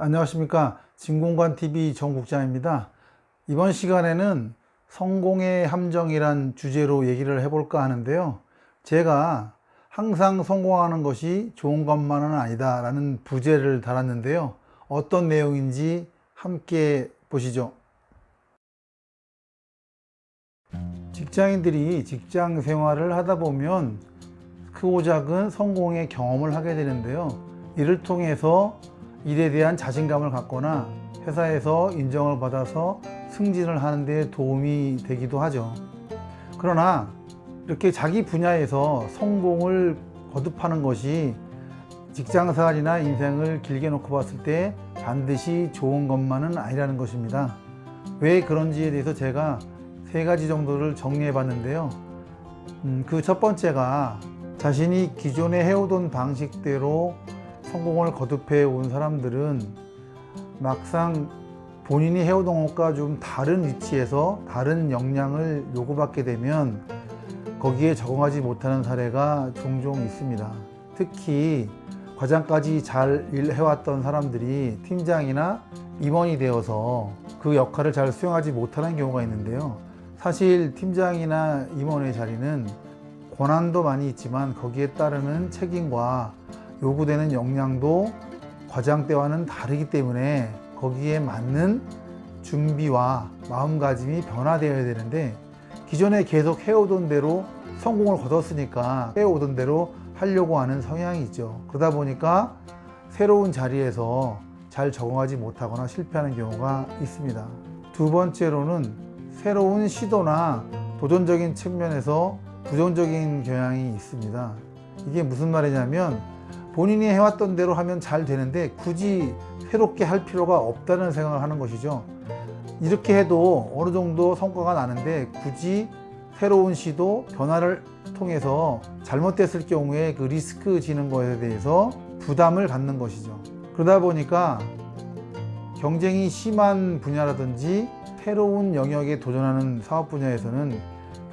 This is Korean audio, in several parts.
안녕하십니까. 진공관TV 정국장입니다. 이번 시간에는 성공의 함정이란 주제로 얘기를 해볼까 하는데요. 제가 항상 성공하는 것이 좋은 것만은 아니다 라는 부제를 달았는데요. 어떤 내용인지 함께 보시죠. 직장인들이 직장 생활을 하다 보면 크고 작은 성공의 경험을 하게 되는데요. 이를 통해서 일에 대한 자신감을 갖거나 회사에서 인정을 받아서 승진을 하는 데 도움이 되기도 하죠. 그러나 이렇게 자기 분야에서 성공을 거듭하는 것이 직장생활이나 인생을 길게 놓고 봤을 때 반드시 좋은 것만은 아니라는 것입니다. 왜 그런지에 대해서 제가 세 가지 정도를 정리해 봤는데요. 그 첫 번째가 자신이 기존에 해오던 방식대로 성공을 거듭해 온 사람들은 막상 본인이 해오던 것과 좀 다른 위치에서 다른 역량을 요구받게 되면 거기에 적응하지 못하는 사례가 종종 있습니다. 특히 과장까지 잘 일해왔던 사람들이 팀장이나 임원이 되어서 그 역할을 잘 수행하지 못하는 경우가 있는데요. 사실 팀장이나 임원의 자리는 권한도 많이 있지만 거기에 따르는 책임과 요구되는 역량도 과장 때와는 다르기 때문에 거기에 맞는 준비와 마음가짐이 변화되어야 되는데 기존에 계속 해오던 대로 성공을 거뒀으니까 해오던 대로 하려고 하는 성향이 있죠. 그러다 보니까 새로운 자리에서 잘 적응하지 못하거나 실패하는 경우가 있습니다. 두 번째로는 새로운 시도나 도전적인 측면에서 부정적인 경향이 있습니다. 이게 무슨 말이냐면 본인이 해왔던 대로 하면 잘 되는데 굳이 새롭게 할 필요가 없다는 생각을 하는 것이죠. 이렇게 해도 어느 정도 성과가 나는데 굳이 새로운 시도, 변화를 통해서 잘못됐을 경우에 그 리스크 지는 것에 대해서 부담을 갖는 것이죠. 그러다 보니까 경쟁이 심한 분야라든지 새로운 영역에 도전하는 사업 분야에서는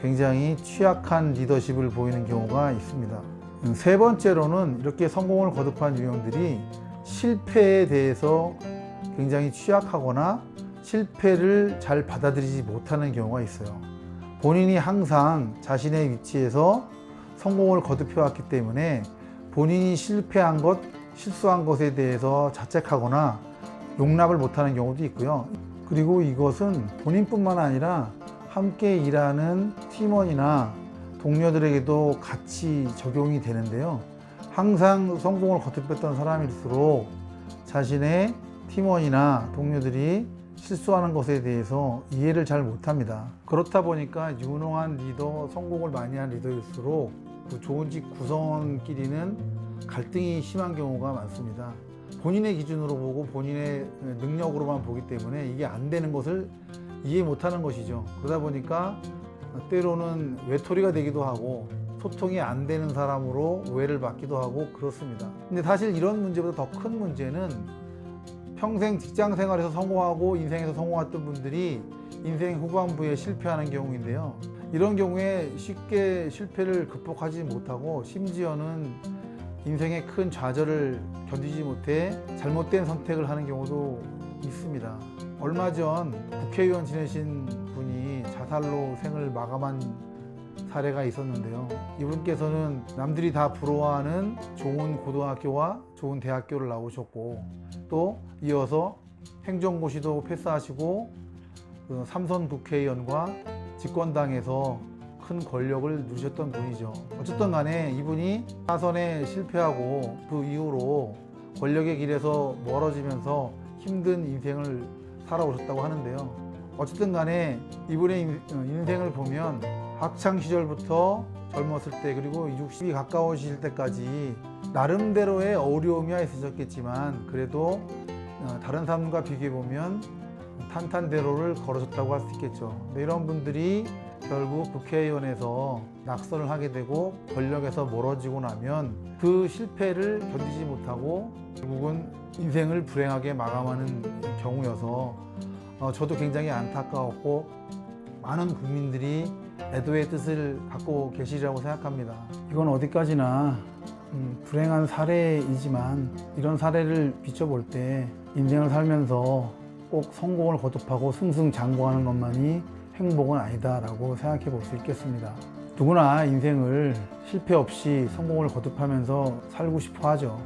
굉장히 취약한 리더십을 보이는 경우가 있습니다. 세 번째로는 이렇게 성공을 거듭한 유형들이 실패에 대해서 굉장히 취약하거나 실패를 잘 받아들이지 못하는 경우가 있어요. 본인이 항상 자신의 위치에서 성공을 거듭해왔기 때문에 본인이 실패한 것, 실수한 것에 대해서 자책하거나 용납을 못하는 경우도 있고요. 그리고 이것은 본인뿐만 아니라 함께 일하는 팀원이나 동료들에게도 같이 적용이 되는데요. 항상 성공을 거듭했던 사람일수록 자신의 팀원이나 동료들이 실수하는 것에 대해서 이해를 잘 못합니다. 그렇다 보니까 유능한 리더, 성공을 많이 한 리더일수록 그 좋은 직 구성원끼리는 갈등이 심한 경우가 많습니다. 본인의 기준으로 보고 본인의 능력으로만 보기 때문에 이게 안 되는 것을 이해 못하는 것이죠. 그러다 보니까 때로는 외톨이가 되기도 하고 소통이 안 되는 사람으로 오해를 받기도 하고 그렇습니다. 근데 사실 이런 문제보다 더 큰 문제는 평생 직장 생활에서 성공하고 인생에서 성공했던 분들이 인생 후반부에 실패하는 경우인데요. 이런 경우에 쉽게 실패를 극복하지 못하고 심지어는 인생의 큰 좌절을 견디지 못해 잘못된 선택을 하는 경우도 있습니다. 얼마 전 국회의원 지내신 분이 자살로 생을 마감한 사례가 있었는데요. 이분께서는 남들이 다 부러워하는 좋은 고등학교와 좋은 대학교를 나오셨고 또 이어서 행정고시도 패스하시고 그 삼선 국회의원과 집권당에서 큰 권력을 누리셨던 분이죠. 어쨌든 간에 이분이 사선에 실패하고 그 이후로 권력의 길에서 멀어지면서 힘든 인생을 살아오셨다고 하는데요. 어쨌든 간에 이분의 인생을 보면 학창 시절부터 젊었을 때 그리고 60이 가까우실 때까지 나름대로의 어려움이 있으셨겠지만 그래도 다른 사람과 비교해 보면 탄탄대로를 걸으셨다고 할 수 있겠죠. 이런 분들이 결국 국회의원에서 낙선을 하게 되고 권력에서 멀어지고 나면 그 실패를 견디지 못하고 결국은 인생을 불행하게 마감하는 경우여서 저도 굉장히 안타까웠고 많은 국민들이 애도의 뜻을 갖고 계시리라고 생각합니다. 이건 어디까지나 불행한 사례이지만 이런 사례를 비춰볼 때 인생을 살면서 꼭 성공을 거듭하고 승승장구하는 것만이 행복은 아니다라고 생각해 볼 수 있겠습니다. 누구나 인생을 실패 없이 성공을 거듭하면서 살고 싶어 하죠.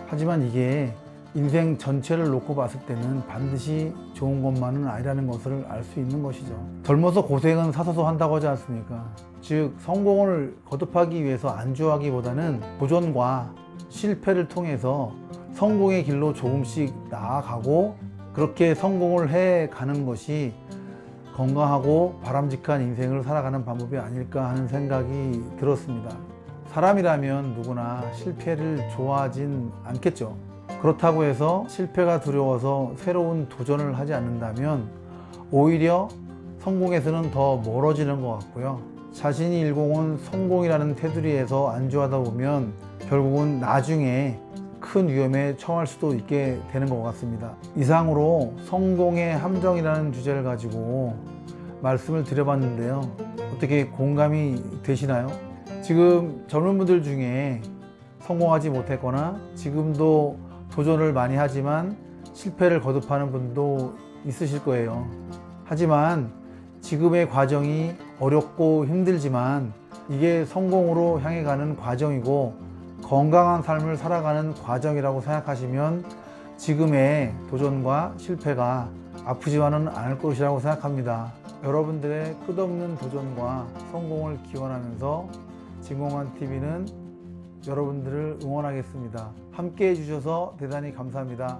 하지만 이게 인생 전체를 놓고 봤을 때는 반드시 좋은 것만은 아니라는 것을 알 수 있는 것이죠. 젊어서 고생은 사서서 한다고 하지 않습니까? 즉 성공을 거듭하기 위해서 안주하기보다는 도전과 실패를 통해서 성공의 길로 조금씩 나아가고 그렇게 성공을 해가는 것이 건강하고 바람직한 인생을 살아가는 방법이 아닐까 하는 생각이 들었습니다. 사람이라면 누구나 실패를 좋아하진 않겠죠. 그렇다고 해서 실패가 두려워서 새로운 도전을 하지 않는다면 오히려 성공에서는 더 멀어지는 것 같고요. 자신이 일궈온 성공이라는 테두리에서 안주하다 보면 결국은 나중에 큰 위험에 처할 수도 있게 되는 것 같습니다. 이상으로 성공의 함정이라는 주제를 가지고 말씀을 드려봤는데요. 어떻게 공감이 되시나요? 지금 젊은 분들 중에 성공하지 못했거나 지금도 도전을 많이 하지만 실패를 거듭하는 분도 있으실 거예요. 하지만 지금의 과정이 어렵고 힘들지만 이게 성공으로 향해 가는 과정이고 건강한 삶을 살아가는 과정이라고 생각하시면 지금의 도전과 실패가 아프지만은 않을 것이라고 생각합니다. 여러분들의 끝없는 도전과 성공을 기원하면서 진공관TV는 여러분들을 응원하겠습니다. 함께 해주셔서 대단히 감사합니다.